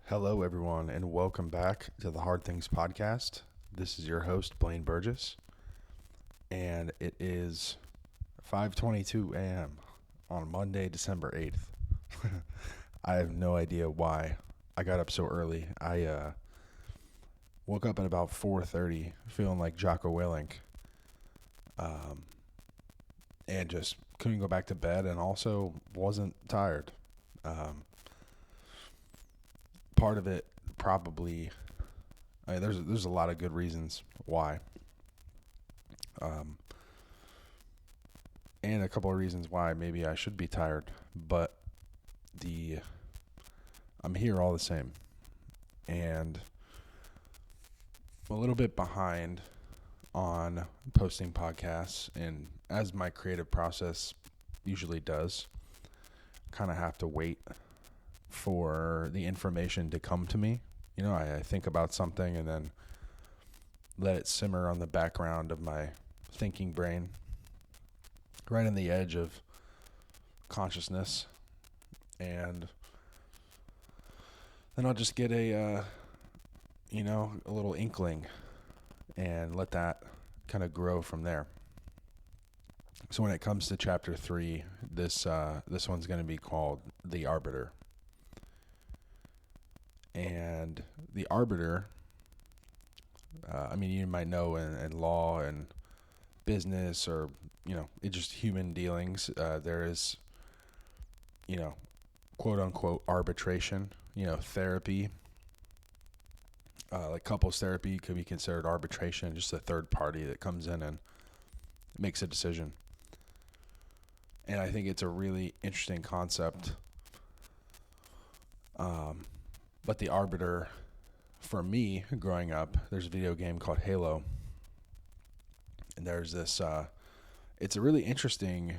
Hello, everyone, and welcome back to the Hard Things Podcast. This is your host, Blaine Burgess, and it is 5:22 a.m. on Monday, December 8th. I have no idea why I got up so early. I woke up at about 4:30, feeling like Jocko Willink, and just couldn't go back to bed, and also wasn't tired. Part of it probably there's a lot of good reasons why, and a couple of reasons why maybe I should be tired, but I'm here all the same, and I'm a little bit behind on posting podcasts, and as my creative process usually does, kind of have to wait for the information to come to me. I think about something and then let it simmer on the background of my thinking brain, right on the edge of consciousness, and then I'll just get a little inkling and let that kind of grow from there. So when it comes to chapter 3, this one's going to be called The Arbiter. And the Arbiter, you might know in law and business, or, it's just human dealings, there is, quote unquote arbitration, therapy, like couples therapy could be considered arbitration, just a third party that comes in and makes a decision. And I think it's a really interesting concept. But the Arbiter, for me, growing up, there's a video game called Halo. And there's this, it's a really interesting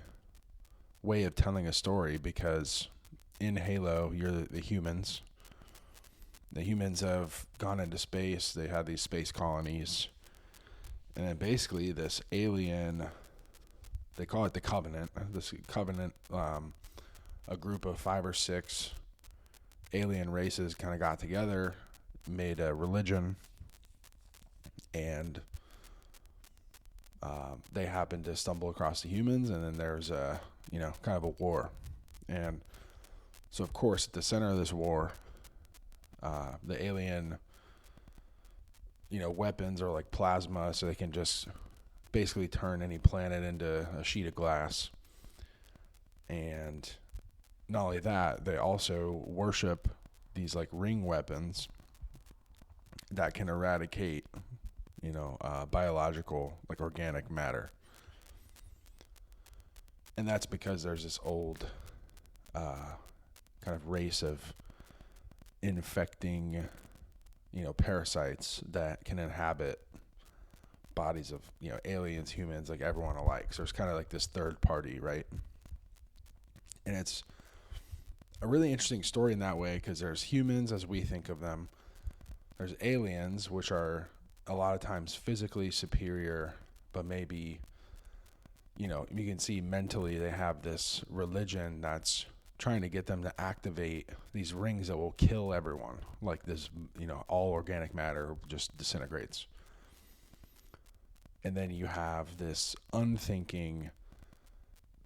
way of telling a story, because in Halo, you're the humans. The humans have gone into space. They have these space colonies. And then basically this alien, they call it the Covenant. This Covenant, a group of 5 or 6 alien races kind of got together, made a religion, and they happened to stumble across the humans, and then there's kind of a war. And so, of course, at the center of this war, the alien, weapons are like plasma, so they can just basically turn any planet into a sheet of glass. And not only that, they also worship these like ring weapons that can eradicate, biological, like organic matter. And that's because there's this old kind of race of infecting, parasites that can inhabit bodies of, aliens, humans, like everyone alike. So it's kind of like this third party, right? And it's a really interesting story in that way, because there's humans as we think of them. There's aliens, which are a lot of times physically superior, but maybe, you can see mentally they have this religion that's trying to get them to activate these rings that will kill everyone. Like this, all organic matter just disintegrates. And then you have this unthinking,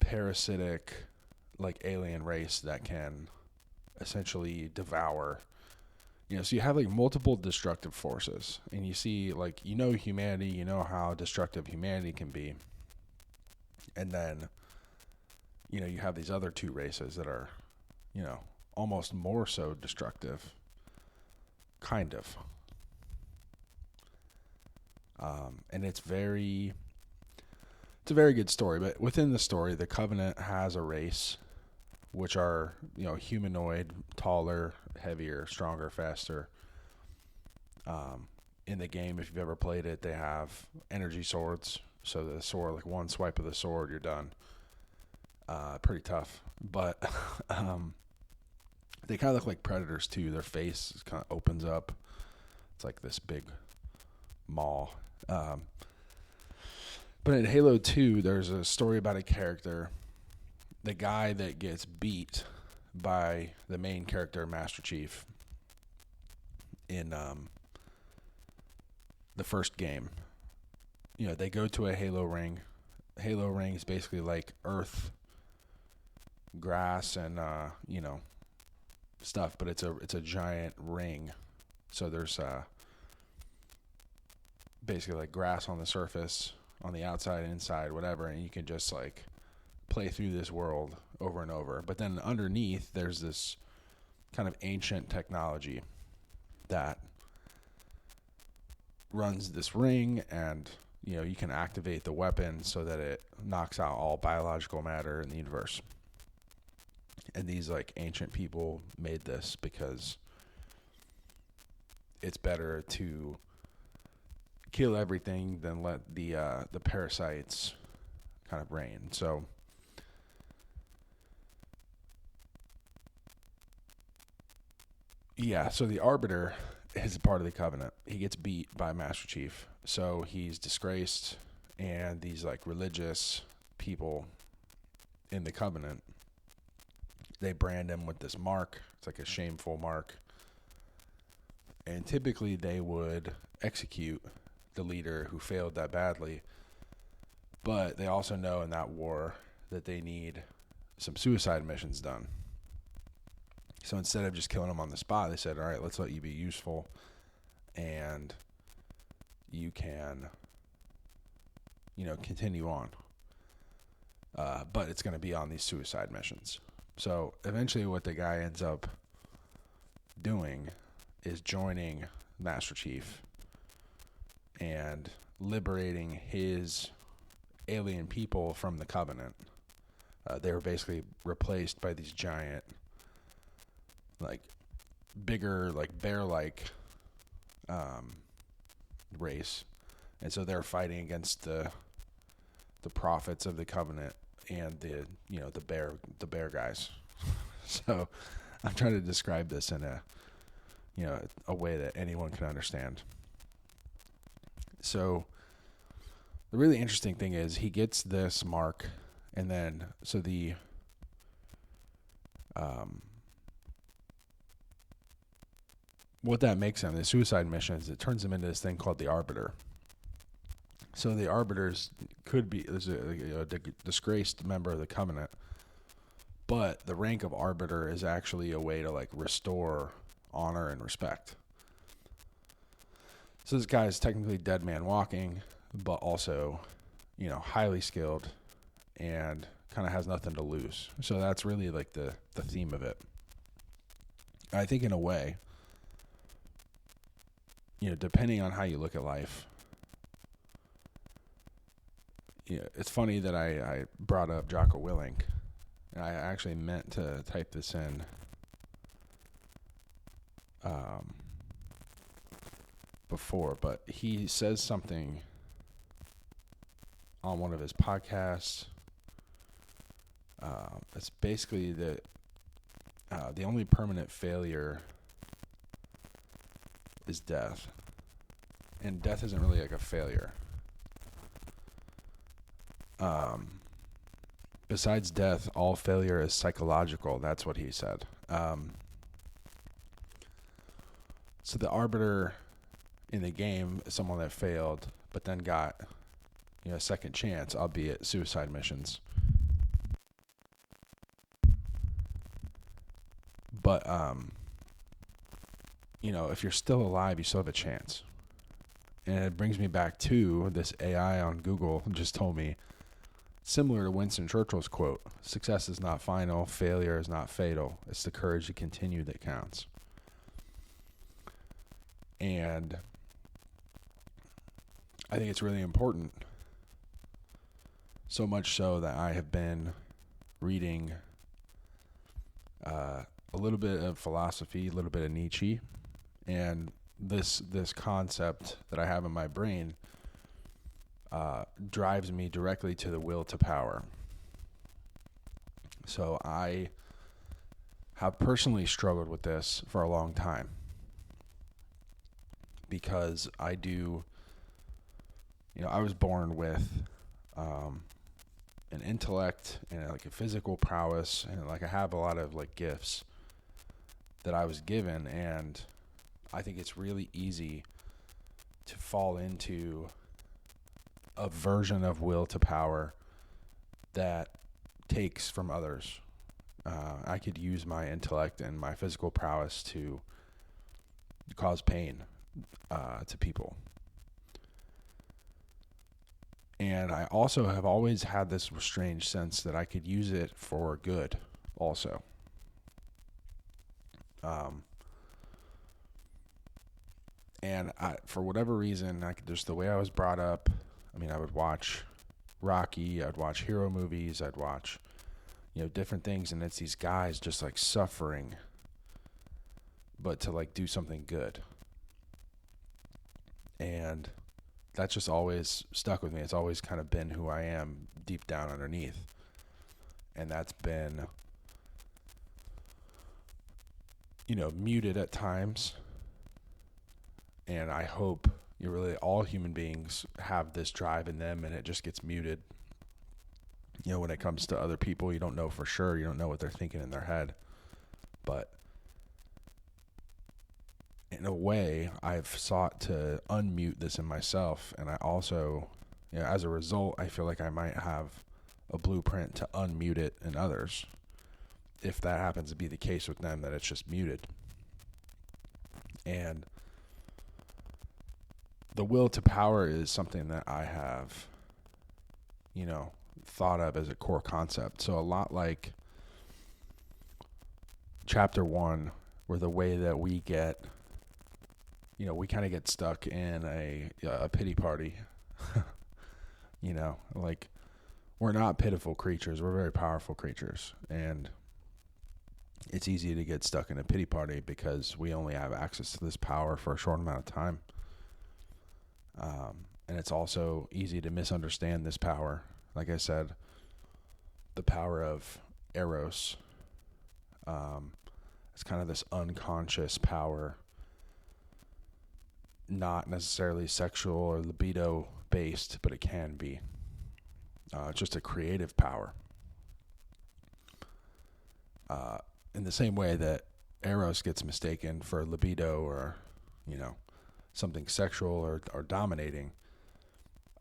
parasitic, like alien race that can essentially devour, so you have like multiple destructive forces, and you see like, humanity, how destructive humanity can be. And then, you have these other 2 races that are, almost more so destructive, kind of. And it's a very good story, but within the story, the Covenant has a race which are, humanoid, taller, heavier, stronger, faster. In the game, if you've ever played it, they have energy swords. So the sword, like one swipe of the sword, you're done. Pretty tough. But they kind of look like predators too. Their face kind of opens up. It's like this big maw. But in Halo 2, there's a story about a character, the guy that gets beat by the main character, Master Chief. in the first game. They go to a Halo ring. Halo ring is basically like earth, grass, and stuff, but it's a giant ring. So there's basically like grass on the surface, on the outside, inside, whatever, and you can just like play through this world over and over. But then underneath, there's this kind of ancient technology that runs this ring, and you can activate the weapon so that it knocks out all biological matter in the universe. And these like ancient people made this because it's better to kill everything than let the parasites kind of reign. So so the Arbiter is a part of the Covenant. He gets beat by Master Chief, so he's disgraced, and these like religious people in the Covenant, they brand him with this mark. It's like a shameful mark, and typically they would execute the leader who failed that badly, but they also know in that war that they need some suicide missions done. So instead of just killing him on the spot, they said, all right, let's let you be useful, and you can, continue on. But it's going to be on these suicide missions. So eventually what the guy ends up doing is joining Master Chief and liberating his alien people from the Covenant. They were basically replaced by these giant, like bigger, like bear-like race, and so they're fighting against the prophets of the Covenant and the bear guys. So I'm trying to describe this in a way that anyone can understand. So the really interesting thing is he gets this mark, and then so the what that makes him, the suicide missions, it turns him into this thing called the Arbiter. So the Arbiters could be a disgraced member of the Covenant, but the rank of Arbiter is actually a way to like restore honor and respect. So this guy is technically dead man walking, but also, highly skilled and kind of has nothing to lose. So that's really like the theme of it. I think in a way, depending on how you look at life, it's funny that I brought up Jocko Willink, and I actually meant to type this in before, but he says something on one of his podcasts. It's basically that the only permanent failure is death, and death isn't really like a failure. Besides death, all failure is psychological. That's what he said. So the Arbiter in the game is someone that failed, but then got a second chance, albeit suicide missions. But if you're still alive, you still have a chance. And it brings me back to this AI on Google just told me, similar to Winston Churchill's quote, success is not final, failure is not fatal. It's the courage to continue that counts. And I think it's really important. So much so that I have been reading a little bit of philosophy, a little bit of Nietzsche, and this concept that I have in my brain drives me directly to the will to power. So I have personally struggled with this for a long time because I was born with an intellect and like a physical prowess, and like I have a lot of like gifts that I was given, and I think it's really easy to fall into a version of will to power that takes from others. I could use my intellect and my physical prowess to cause pain to people. And I also have always had this strange sense that I could use it for good also. And for whatever reason, just the way I was brought up, I mean, I would watch Rocky, I'd watch hero movies, I'd watch, different things, and it's these guys just like suffering, but to like do something good. And that's just always stuck with me. It's always kind of been who I am deep down underneath. And that's been, muted at times. And I hope really all human beings have this drive in them, and it just gets muted. When it comes to other people, you don't know for sure. You don't know what they're thinking in their head. But in a way, I've sought to unmute this in myself. And I also, as a result, I feel like I might have a blueprint to unmute it in others. If that happens to be the case with them, that it's just muted. And the will to power is something that I have, thought of as a core concept. So a lot like chapter 1, where the way that we get, we kind of get stuck in a pity party. Like we're not pitiful creatures. We're very powerful creatures. And it's easy to get stuck in a pity party because we only have access to this power for a short amount of time. And it's also easy to misunderstand this power. Like I said, the power of Eros. It's kind of this unconscious power, not necessarily sexual or libido based, but it can be. It's just a creative power. In the same way that Eros gets mistaken for libido or, something sexual or dominating,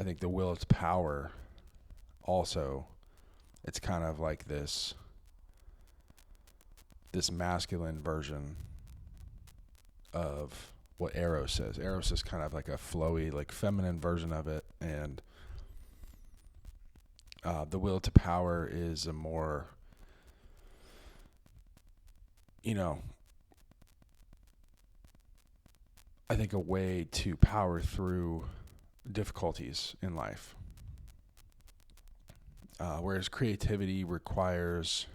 I think the will to power also, it's kind of like this masculine version of what Eros is. Eros is kind of like a flowy, like feminine version of it, and the will to power is a more, I think a way to power through difficulties in life. Whereas creativity requires,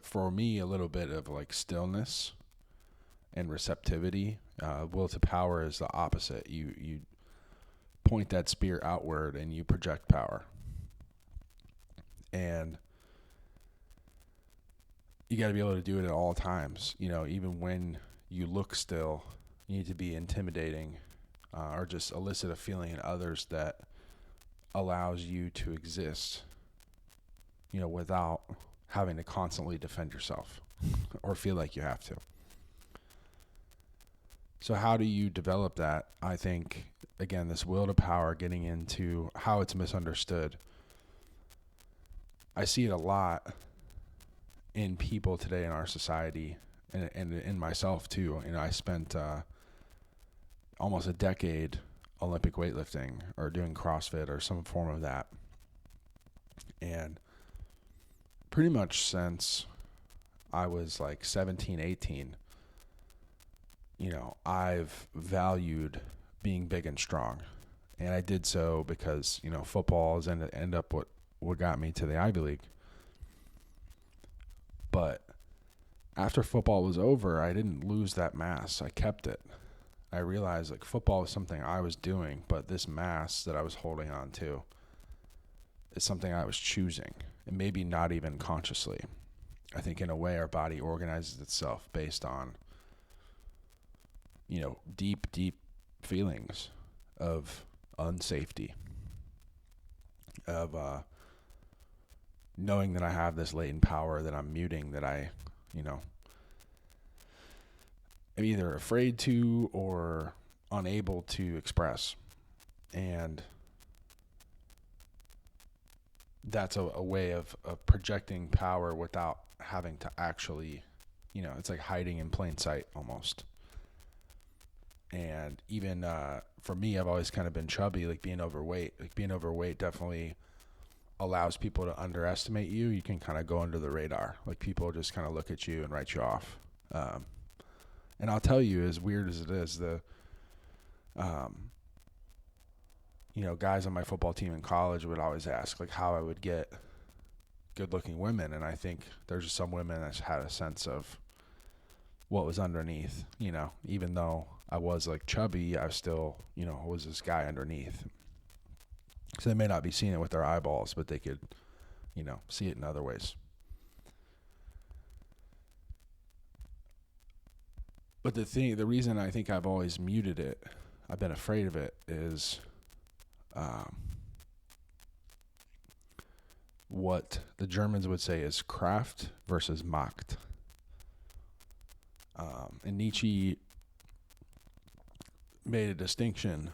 for me, a little bit of like stillness and receptivity. Will to power is the opposite. You point that spear outward and you project power. And you got to be able to do it at all times. Even when you look still, you need to be intimidating or just elicit a feeling in others that allows you to exist, without having to constantly defend yourself or feel like you have to. So how do you develop that? I think, again, this will to power, getting into how it's misunderstood. I see it a lot in people today in our society and in myself too. I spent almost a decade Olympic weightlifting or doing CrossFit or some form of that. And pretty much since I was like 17, 18, I've valued being big and strong. And I did so because, football is end up what got me to the Ivy League. But after football was over, I didn't lose that mass. I kept it. I realized like football was something I was doing, but this mass that I was holding on to is something I was choosing, and maybe not even consciously. I think in a way our body organizes itself based on, deep, deep feelings of unsafety, of knowing that I have this latent power that I'm muting, that I, either afraid to or unable to express. And that's a way of projecting power without having to actually, it's like hiding in plain sight almost. And even for me, I've always kind of been chubby, like being overweight. Like being overweight definitely allows people to underestimate you. You can kind of go under the radar. Like people just kind of look at you and write you off. And I'll tell you, as weird as it is, guys on my football team in college would always ask like how I would get good-looking women. And I think there's just some women that had a sense of what was underneath, even though I was like chubby, I still, was this guy underneath. So they may not be seeing it with their eyeballs, but they could, see it in other ways. But the reason I think I've always muted it, I've been afraid of it, is what the Germans would say is Kraft versus Macht. And Nietzsche made a distinction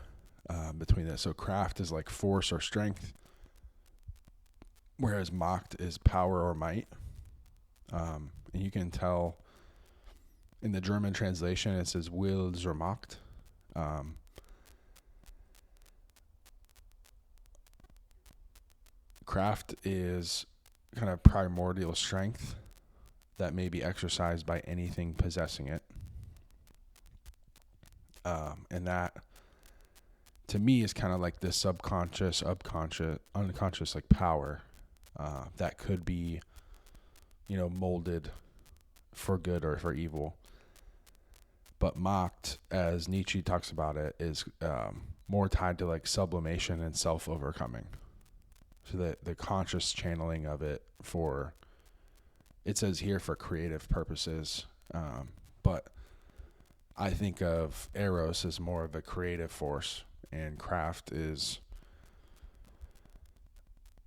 between this. So Kraft is like force or strength, whereas Macht is power or might. And you can tell in the German translation it says Will zur Macht. Kraft is kind of primordial strength that may be exercised by anything possessing it. And that, to me, is kind of like this subconscious, unconscious, like power that could be, molded for good or for evil. But Macht, as Nietzsche talks about it, is more tied to like sublimation and self-overcoming. So the conscious channeling of it it says here for creative purposes, but I think of Eros as more of a creative force, and Kraft is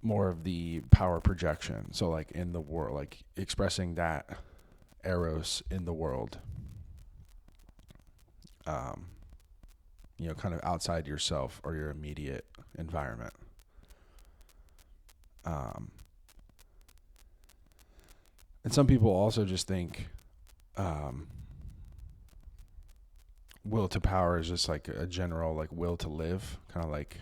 more of the power projection. So like in the world, like expressing that Eros in the world, kind of outside yourself or your immediate environment. And some people also just think will to power is just like a general like will to live, kind of like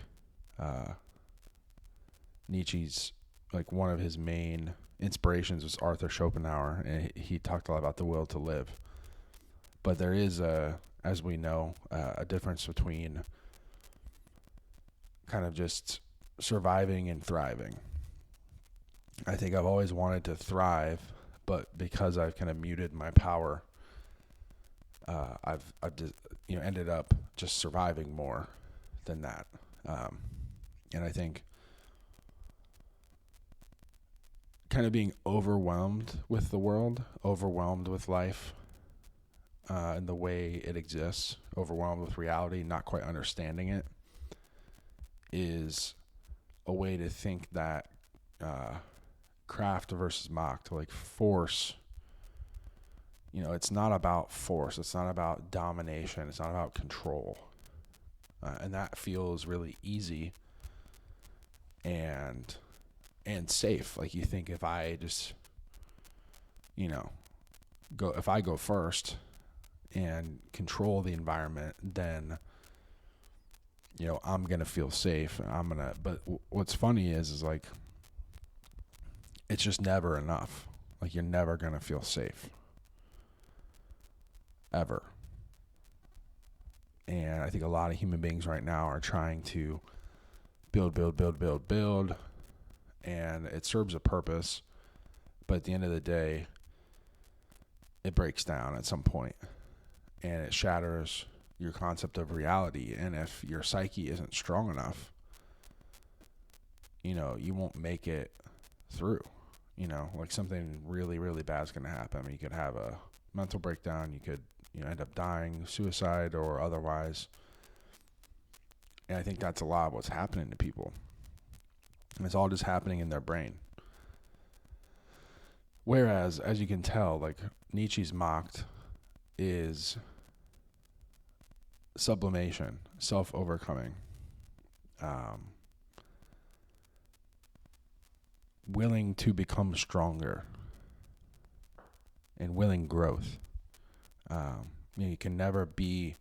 Nietzsche's, like one of his main inspirations was Arthur Schopenhauer, and he talked a lot about the will to live. But there is as we know, a difference between kind of just surviving and thriving. I think I've always wanted to thrive, but because I've kind of muted my power, I've just, ended up just surviving more than that. And I think kind of being overwhelmed with the world, overwhelmed with life, and the way it exists, overwhelmed with reality, not quite understanding it, is a way to think that Kraft versus Macht, like force, it's not about force. It's not about domination. It's not about control. And that feels really easy and safe. Like you think if I just, if I go first and control the environment, then, I'm going to feel safe. But what's funny is like, it's just never enough. Like you're never going to feel safe. Ever. And I think a lot of human beings right now are trying to build. And it serves a purpose. But at the end of the day, it breaks down at some point. And it shatters your concept of reality. And if your psyche isn't strong enough, you won't make it through. Like something really, really bad is going to happen. I mean, you could have a mental breakdown. You could, end up dying, suicide or otherwise. And I think that's a lot of what's happening to people. And it's all just happening in their brain. Whereas, as you can tell, like Nietzsche's Macht is sublimation, self-overcoming, willing to become stronger, and willing growth. You can never be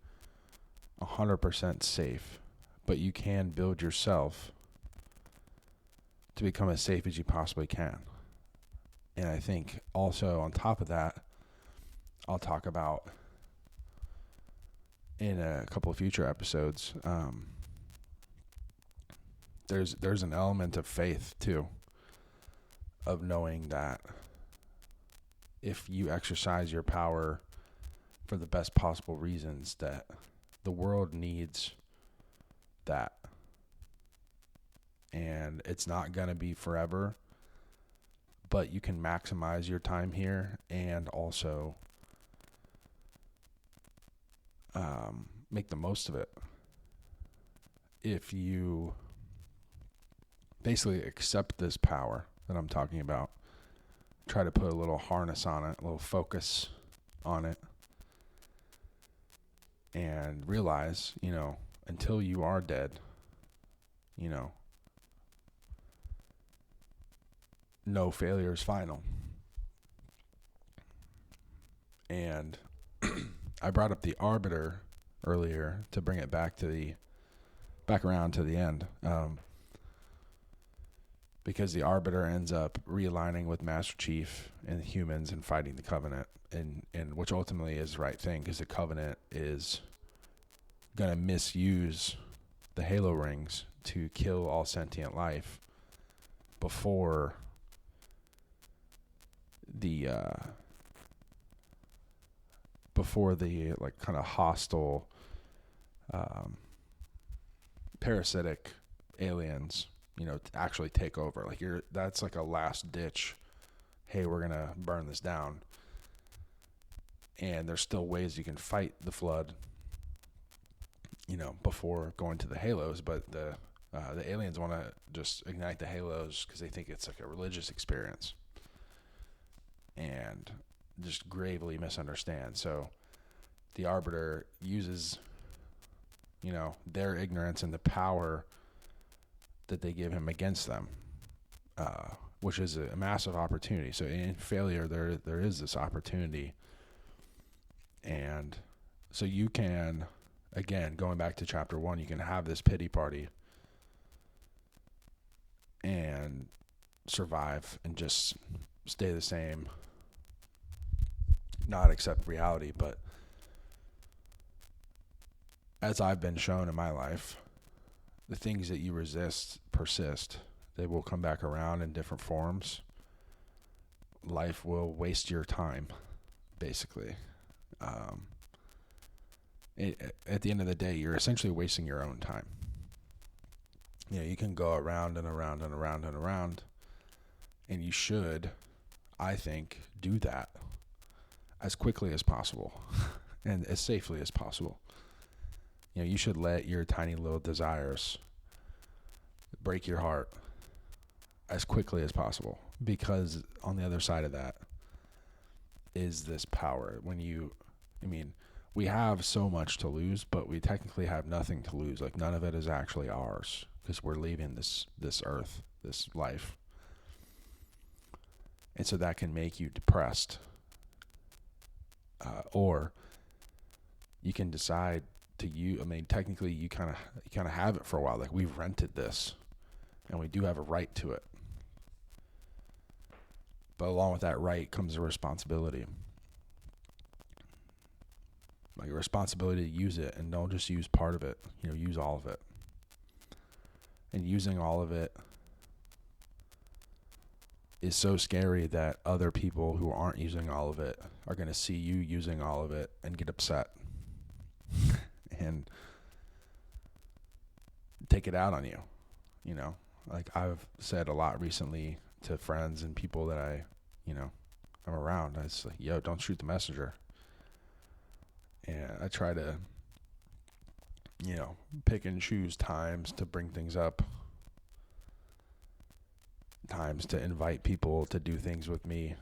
100% safe, but you can build yourself to become as safe as you possibly can. And I think also on top of that, I'll talk about in a couple of future episodes, there's an element of faith too, of knowing that if you exercise your power for the best possible reasons, that the world needs that. And it's not going to be forever, but you can maximize your time here and also make the most of it if you basically accept this power that I'm talking about. Try to put a little harness on it, a little focus on it, and realize, until you are dead, no failure is final. And I brought up the Arbiter earlier to bring it back around to the end, because the Arbiter ends up realigning with Master Chief and the humans and fighting the Covenant, and which ultimately is the right thing, because the Covenant is going to misuse the Halo rings to kill all sentient life before the like kind of hostile parasitic aliens actually take over. Like that's like a last ditch, hey, we're gonna burn this down. And there's still ways you can fight the flood before going to the Halos, but the aliens want to just ignite the Halos because they think it's like a religious experience, and just gravely misunderstand. So the Arbiter uses, their ignorance and the power that they give him against them, which is a massive opportunity. So in failure, there is this opportunity. And so you can, again, going back to chapter 1, you can have this pity party and survive and just stay the same, not accept reality. But as I've been shown in my life, the things that you resist persist. They will come back around in different forms. Life will waste your time, basically. At the end of the day, you're essentially wasting your own time. You can go around and around and around and around, and you should, I think, do that as quickly as possible and as safely as possible. You should let your tiny little desires break your heart as quickly as possible, because on the other side of that is this power. We have so much to lose, but we technically have nothing to lose. Like, none of it is actually ours, because we're leaving this earth, this life. And so that can make you depressed. Or you can decide technically you kind of have it for a while. Like, we've rented this and we do have a right to it. But along with that right comes a responsibility. Like, a responsibility to use it, and don't just use part of it. Use all of it. And using all of it is so scary that other people who aren't using all of it are going to see you using all of it and get upset and take it out on you. Like, I've said a lot recently to friends and people that I'm around. I was like, yo, don't shoot the messenger. And I try to, pick and choose times to bring things up, times to invite people to do things with me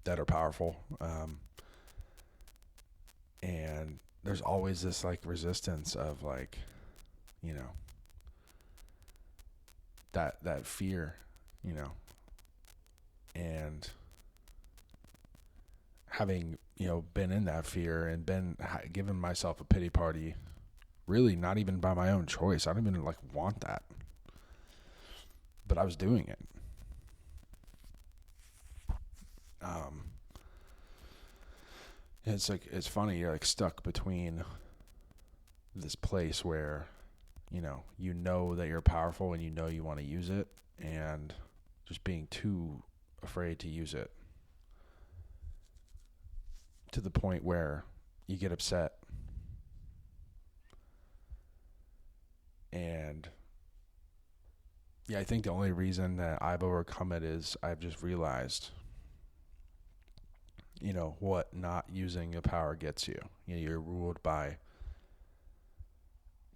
that are powerful. And there's always this like resistance of like, you know, that fear, you know, and having, you know, been in that fear and been given myself a pity party, really not even by my own choice. I don't even like want that, but I was doing it. It's like, it's funny, you're like stuck between this place where, you know that you're powerful and you want to use it, and just being too afraid to use it, to the point where you get upset. And yeah, I think the only reason that I've overcome it is I've just realized, you know, what not using your power gets you. You know, you're ruled by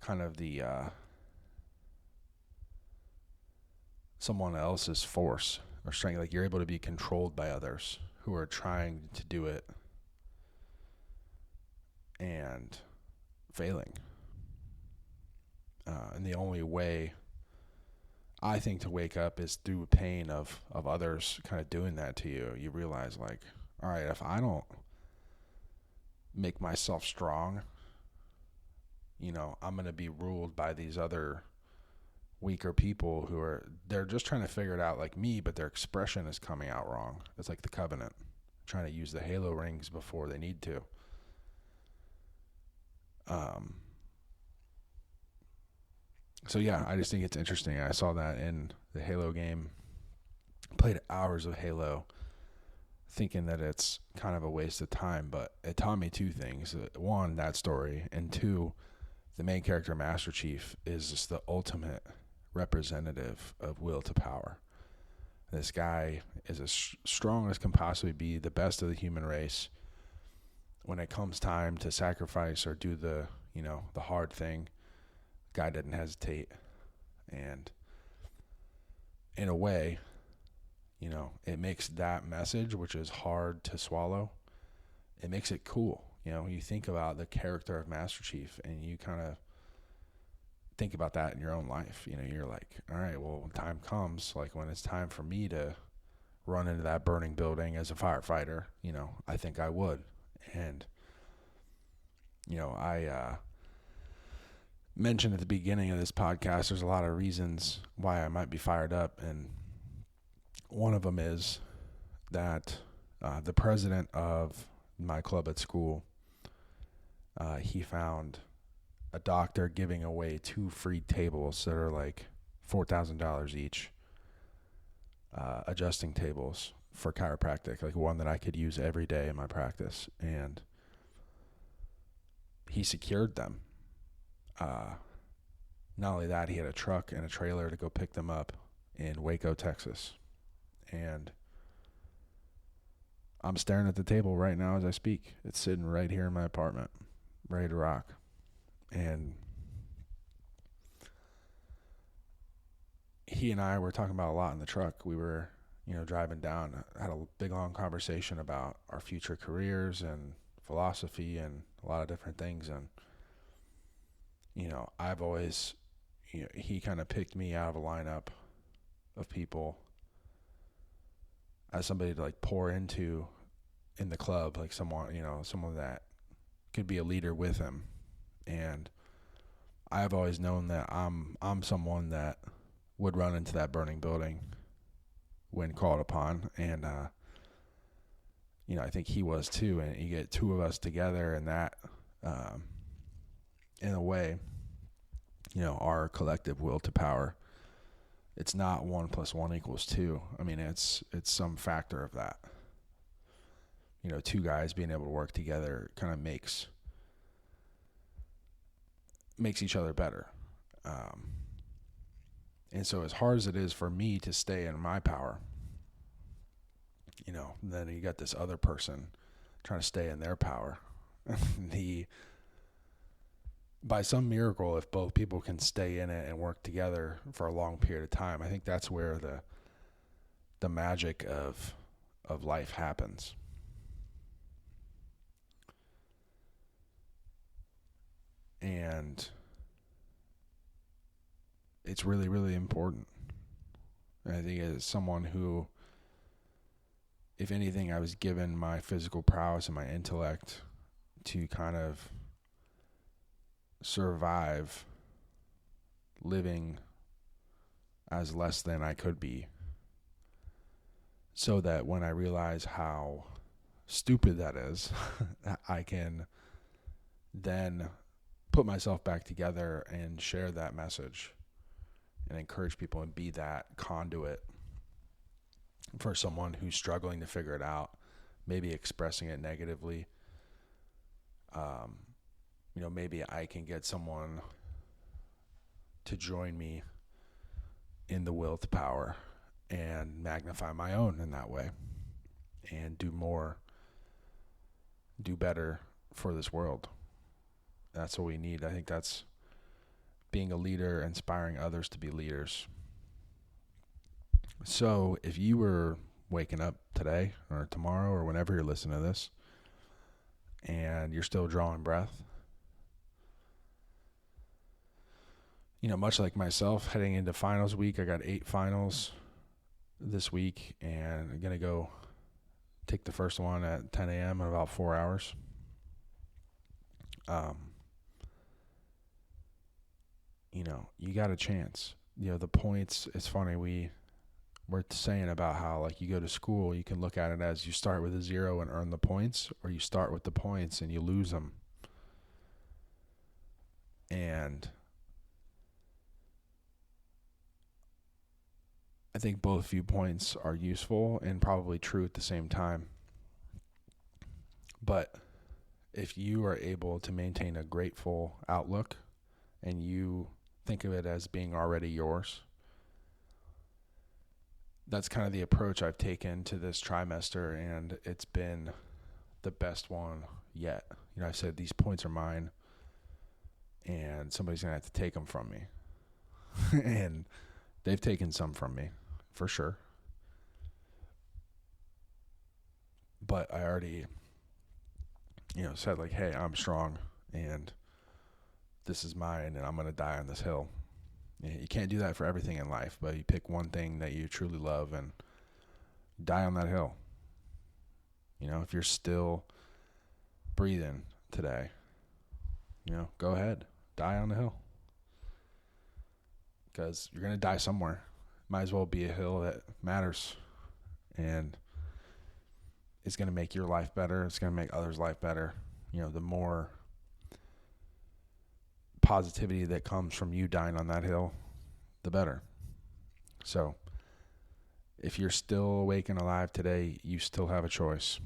kind of the someone else's force or strength. Like, you're able to be controlled by others who are trying to do it and failing. And the only way, I think, to wake up is through pain of others kind of doing that to you. You realize, like, all right, if I don't make myself strong, you know, I'm going to be ruled by these other weaker people they're just trying to figure it out like me, but their expression is coming out wrong. It's like the Covenant, trying to use the Halo rings before they need to. So yeah, I just think it's interesting. I saw that in the Halo game. Played hours of Halo, thinking that it's kind of a waste of time, but it taught me two things. One, that story, and two, the main character, Master Chief, is just the ultimate representative of will to power. This guy is as strong as can possibly be, the best of the human race. When it comes time to sacrifice or do the hard thing, guy didn't hesitate. And in a way, you know, it makes that message, which is hard to swallow, it makes it cool. You know, you think about the character of Master Chief and you kind of think about that in your own life. You know, you're like, all right, well, when time comes, like when it's time for me to run into that burning building as a firefighter, you know, I think I would. And, you know, I mentioned at the beginning of this podcast, there's a lot of reasons why I might be fired up. And one of them is that the president of my club at school, he found a doctor giving away 2 free tables that are like $4,000 each, adjusting tables for chiropractic, like one that I could use every day in my practice. And he secured them. Not only that, he had a truck and a trailer to go pick them up in Waco, Texas. And I'm staring at the table right now as I speak. It's sitting right here in my apartment, ready to rock. And he and I were talking about a lot in the truck. We were, you know, driving down, had a big, long conversation about our future careers and philosophy and a lot of different things. And, you know, I've always, you know, he kind of picked me out of a lineup of people as somebody to like pour into in the club, like someone, you know, someone that could be a leader with him. And I've always known that I'm someone that would run into that burning building when called upon. And, you know, I think he was too. And you get 2 of us together, and that, in a way, you know, our collective will to power, it's not 1 + 1 = 2. I mean, it's some factor of that. You know, 2 guys being able to work together kind of makes each other better. And so as hard as it is for me to stay in my power, you know, then you got this other person trying to stay in their power. By some miracle, if both people can stay in it and work together for a long period of time, I think that's where the magic of life happens. And it's really, really important. And I think as someone who, if anything, I was given my physical prowess and my intellect to kind of survive living as less than I could be, so that when I realize how stupid that is, I can then put myself back together and share that message and encourage people and be that conduit for someone who's struggling to figure it out, maybe expressing it negatively. Maybe I can get someone to join me in the will to power and magnify my own in that way and do more, do better for this world. That's what we need. I think that's being a leader, inspiring others to be leaders. So if you were waking up today or tomorrow or whenever you're listening to this and you're still drawing breath, much like myself, heading into finals week, I got 8 finals this week, and I'm going to go take the first one at 10 a.m. in about 4 hours. You got a chance. The points, it's funny, we're saying about how, like, you go to school, you can look at it as you start with a 0 and earn the points, or you start with the points and you lose them. And I think both viewpoints are useful and probably true at the same time. But if you are able to maintain a grateful outlook and you think of it as being already yours, that's kind of the approach I've taken to this trimester, and it's been the best one yet. I said these points are mine, and somebody's going to have to take them from me. And they've taken some from me, for sure. But I already, said, like, hey, I'm strong, and this is mine, and I'm going to die on this hill. You can't do that for everything in life, but you pick one thing that you truly love and die on that hill. If you're still breathing today, go ahead, die on the hill. Because you're going to die somewhere. Might as well be a hill that matters. And it's going to make your life better. It's going to make others' life better. The more positivity that comes from you dying on that hill, the better. So if you're still awake and alive today, you still have a choice.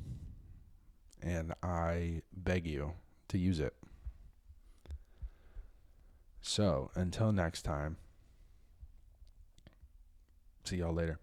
And I beg you to use it. So until next time, see y'all later.